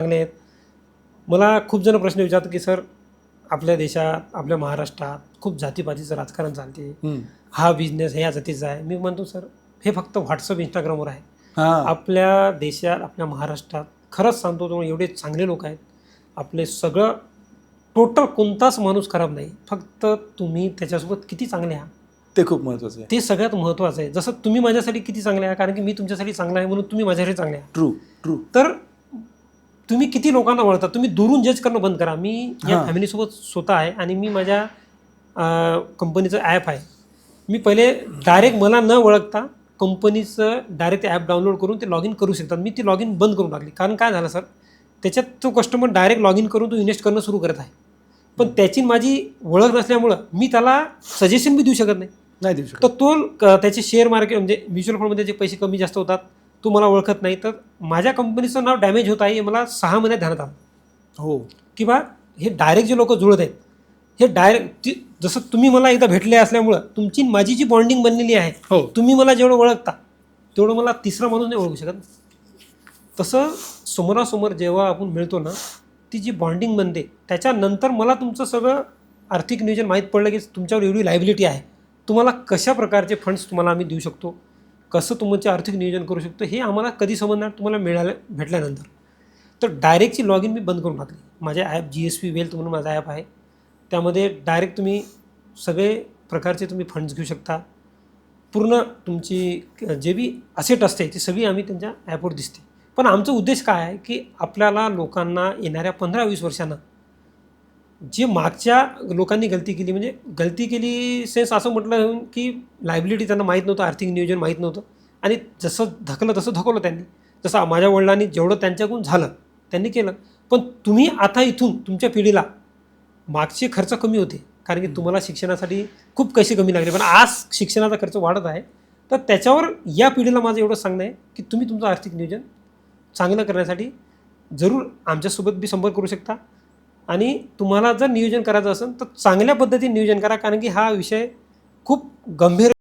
चांगले आहेत. मला खूप जण प्रश्न विचारतात की सर, आपल्या देशात, आपल्या महाराष्ट्रात खूप जातीपातीचं राजकारण चालते. हा बिझनेस ह्या जातीचा आहे. मी म्हणतो सर, हे फक्त व्हॉट्सअप, इंस्टाग्रामवर आहे. हां. आपल्या देशात, आपल्या महाराष्ट्रात खरंच सांगतो तुम्हाला, एवढे चांगले लोक आहेत. आपले सगळं टोटल कोणताच माणूस खराब नाही. फक्त तुम्ही त्याच्यासोबत किती चांगले आहात ते खूप महत्त्वाचं आहे. ते सगळ्यात महत्त्वाचं आहे. जसं तुम्ही माझ्यासाठी किती चांगले आहे, कारण की मी तुमच्यासाठी चांगला आहे म्हणून तुम्ही माझ्यासाठी चांगले आहात. True true. तर तुम्ही किती लोकांना ओळखता, तुम्ही दुरून जज करणं बंद करा. मी या हां. फॅमिलीसोबत स्वतः आहे आणि मी माझ्या कंपनीचं ॲप आहे. मी पहिले डायरेक्ट मला न ओळखता कंपनीचं डायरेक्ट ॲप डाउनलोड करून ते लॉग इन करू शकतात. मी ती लॉग इन बंद करून टाकली. कारण काय झालं सर, त्याच्यात तो कस्टमर डायरेक्ट लॉग इन करून तो इन्व्हेस्ट करणं सुरू करत आहे. पण त्याची माझी ओळख नसल्यामुळं मी त्याला सजेशन बी देऊ शकत नाही. नाही देऊ शकत. तर त्याचे शेअर मार्केट म्हणजे म्युच्युअल फंडमध्ये जे पैसे कमी जास्त होतात, तो मला ओळखत नाही. तर माझ्या कंपनीचं नाव डॅमेज होत आहे हे मला 6 महिन्यात ध्यानात आलं. हो. किंवा हे डायरेक्ट जे लोक जुळत आहेत, हे डायरेक्ट जसं तुम्ही मला एकदा भेटले असल्यामुळं तुमची माझी जी बॉन्डिंग बनलेली आहे, हो. तुम्ही मला जेवढं ओळखता तेवढं मला तिसरा माणूस नाही ओळखू शकत. तसं समोरासमोर जेव्हा आपण मिळतो ना, ती जी बॉन्डिंग बनते, त्याच्यानंतर मला तुमचं सगळं आर्थिक नियोजन माहीत पडलं की तुमच्यावर एवढी लायबिलिटी आहे, तुम्हाला कशा प्रकारचे फंड्स तुम्हाला आम्ही देऊ शकतो, कसं तुमचे आर्थिक नियोजन करू शकतो, हे आम्हाला कधी समजणार तुम्हाला भेटल्यानंतर. तर डायरेक्टची लॉग इन मी बंद करून टाकली. माझ्या ॲप GSP वेल्थ म्हणून माझा ॲप आहे. त्यामध्ये डायरेक्ट तुम्ही सगळे प्रकारचे तुम्ही फंड्स घेऊ शकता. पूर्ण तुमची जे बी असेट असते ती सगळी आम्ही त्यांच्या ॲपवर दिसते. पण आमचा उद्देश काय आहे की आपल्याला लोकांना येणाऱ्या 15-20 वर्षांना जे मागच्या लोकांनी गलती केली, म्हणजे गलती केली सेन्स असं म्हटलं की लायबिलिटी त्यांना माहीत नव्हतं, आर्थिक नियोजन माहीत नव्हतं आणि जसं धकलं तसं धकवलं त्यांनी. जसं माझ्या वडिलांनी जेवढं त्यांच्याकडून झालं त्यांनी केलं. पण तुम्ही आता इथून तुमच्या पिढीला मागचे खर्च कमी होते, कारण की तुम्हाला शिक्षणासाठी खूप पैसे कमी लागले, पण आज शिक्षणाचा खर्च वाढत आहे. तर त्याच्यावर या पिढीला माझं एवढं सांगणं आहे की तुम्ही तुमचं आर्थिक नियोजन चांगलं करण्यासाठी जरूर आमच्यासोबत बी संपर्क करू शकता. आणि तुम्हाला जर नियोजन करायचं असेल तर चांगल्या पद्धतीने नियोजन करा, कारण की हा विषय खूप गंभीर